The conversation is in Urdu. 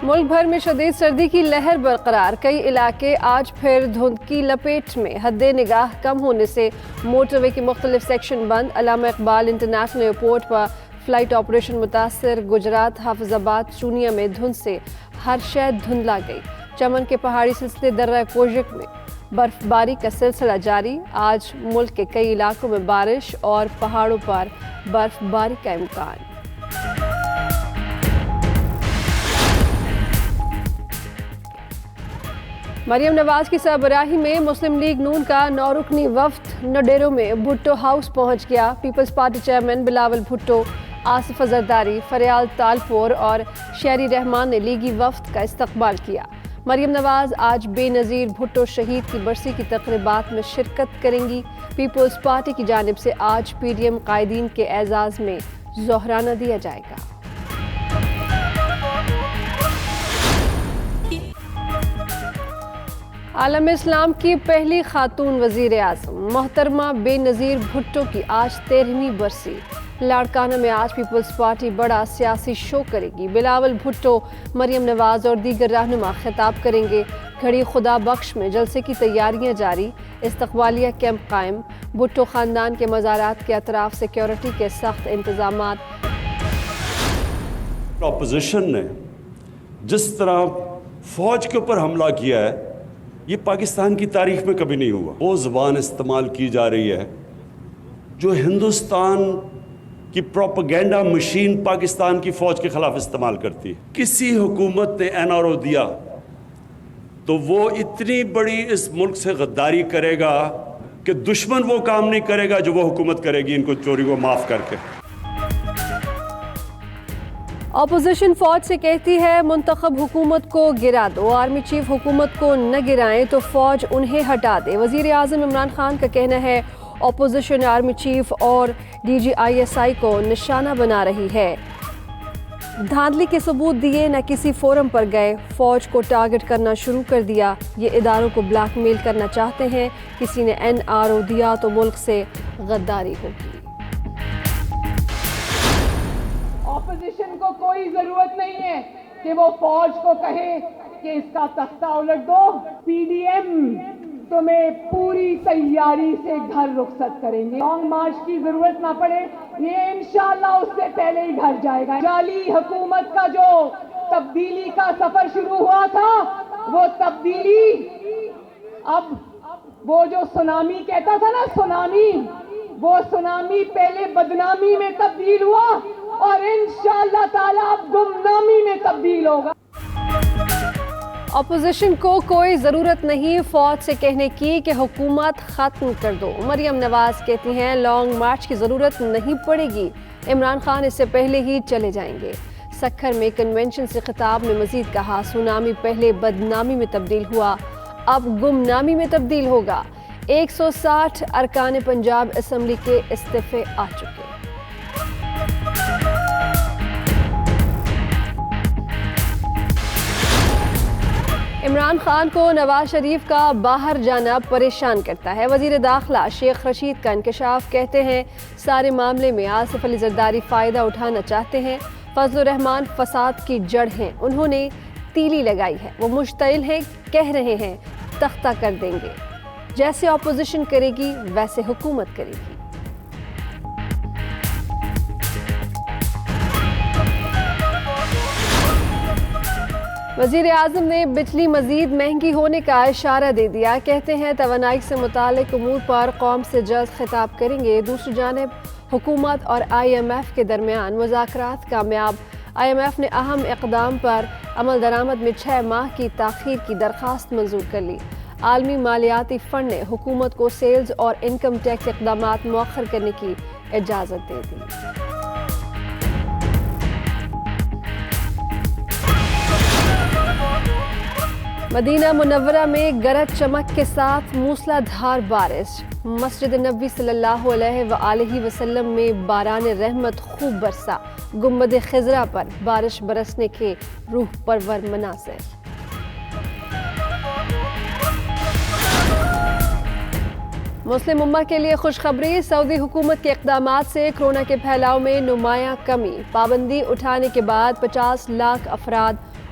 ملک بھر میں شدید سردی کی لہر برقرار، کئی علاقے آج پھر دھند کی لپیٹ میں، حد نگاہ کم ہونے سے موٹر وے کے مختلف سیکشن بند، علامہ اقبال انٹرنیشنل ایئرپورٹ پر فلائٹ آپریشن متاثر، گجرات حافظ آباد چونیا میں دھند سے ہر شے دھندلا گئی، چمن کے پہاڑی سلسلے درہ کوجک میں برف باری کا سلسلہ جاری، آج ملک کے کئی علاقوں میں بارش اور پہاڑوں پر برف باری کا امکان۔ مریم نواز کی سربراہی میں مسلم لیگ نون کا 9 رکنی وفد نڈیرو میں بھٹو ہاؤس پہنچ گیا، Peoples Party chairman Bilawal Bhutto, Asif Zardari, Faryal Talpur اور شہری رحمان نے لیگی وفد کا استقبال کیا۔ مریم نواز آج بے نظیر بھٹو شہید کی برسی کی تقریبات میں شرکت کریں گی۔ پیپلز پارٹی کی جانب سے آج پی ڈی ایم قائدین کے اعزاز میں ظہرانہ دیا جائے گا۔ عالم اسلام کی پہلی خاتون وزیر اعظم محترمہ بے نظیر بھٹو کی آج 13ویں برسی، لاڑکانہ میں آج پیپلز پارٹی بڑا سیاسی شو کرے گی، بلاول بھٹو، مریم نواز اور دیگر رہنما خطاب کریں گے، گھڑی خدا بخش میں جلسے کی تیاریاں جاری، استقبالیہ کیمپ قائم، بھٹو خاندان کے مزارات کے اطراف سیکیورٹی کے سخت انتظامات۔ اپوزیشن نے جس طرح فوج کے اوپر حملہ کیا ہے، یہ پاکستان کی تاریخ میں کبھی نہیں ہوا۔ وہ زبان استعمال کی جا رہی ہے جو ہندوستان کی پروپیگنڈا مشین پاکستان کی فوج کے خلاف استعمال کرتی ہے۔ کسی حکومت نے این آر او دیا تو وہ اتنی بڑی اس ملک سے غداری کرے گا کہ دشمن وہ کام نہیں کرے گا جو وہ حکومت کرے گی ان کو چوری کو معاف کر کے۔ اپوزیشن فوج سے کہتی ہے منتخب حکومت کو گرا دو، آرمی چیف حکومت کو نہ گرائیں تو فوج انہیں ہٹا دے۔ وزیر اعظم عمران خان کا کہنا ہے اپوزیشن آرمی چیف اور D G I S I کو نشانہ بنا رہی ہے، دھاندلی کے ثبوت دیے، نہ کسی فورم پر گئے، فوج کو ٹارگٹ کرنا شروع کر دیا، یہ اداروں کو بلیک میل کرنا چاہتے ہیں، کسی نے این آر او دیا تو ملک سے غداری ہوگی۔ اپوزیشن کو کوئی ضرورت نہیں ہے کہ وہ فوج کو کہے کہ اس کا تختہ الٹ دو، پی ڈی ایم تمہیں پوری تیاری سے گھر رخصت کریں گے، لانگ مارچ کی ضرورت نہ پڑے، یہ انشاءاللہ اس سے پہلے ہی گھر جائے گا۔ جعلی حکومت کا جو تبدیلی کا سفر شروع ہوا تھا، وہ تبدیلی اب وہ جو سونامی کہتا تھا نا، سونامی، وہ سونامی پہلے بدنامی میں تبدیل ہوا اور انشاءاللہ تعالی اب گمنامی میں تبدیل ہوگا۔ اپوزیشن کو کوئی ضرورت نہیں فوج سے کہنے کی کہ حکومت ختم کر دو، مریم نواز کہتی ہیں لانگ مارچ کی ضرورت نہیں پڑے گی، عمران خان اس سے پہلے ہی چلے جائیں گے۔ سکھر میں کنونشن سے خطاب میں مزید کہا سونامی پہلے بدنامی میں تبدیل ہوا، اب گمنامی میں تبدیل ہوگا۔ 160 ارکان پنجاب اسمبلی کے استعفے آ چکے۔ عمران خان کو نواز شریف کا باہر جانا پریشان کرتا ہے، وزیر داخلہ شیخ رشید کا انکشاف، کہتے ہیں سارے معاملے میں آصف علی زرداری فائدہ اٹھانا چاہتے ہیں، فضل الرحمان فساد کی جڑ ہیں، انہوں نے تیلی لگائی ہے، وہ مشتعل ہیں، کہہ رہے ہیں تختہ کر دیں گے، جیسے اپوزیشن کرے گی ویسے حکومت کرے گی۔ وزیر اعظم نے بجلی مزید مہنگی ہونے کا اشارہ دے دیا، کہتے ہیں توانائی سے متعلق امور پر قوم سے جلد خطاب کریں گے۔ دوسری جانب حکومت اور آئی ایم ایف کے درمیان مذاکرات کامیاب، آئی ایم ایف نے اہم اقدام پر عمل درآمد میں 6 ماہ کی تاخیر کی درخواست منظور کر لی۔ عالمی مالیاتی فنڈ نے حکومت کو سیلز اور انکم ٹیکس اقدامات مؤخر کرنے کی اجازت دے دی۔ مدینہ منورہ میں گرج چمک کے ساتھ موسلا دھار بارش، مسجد نبوی صلی اللہ علیہ وآلہ وسلم میں باران رحمت خوب برسا، گنبد خضرا پر بارش برسنے کے روح پرور مناظر۔ مسلم امہ کے لیے خوشخبری، سعودی حکومت کے اقدامات سے کورونا کے پھیلاؤ میں نمایاں کمی، پابندی اٹھانے کے بعد 50 لاکھ افراد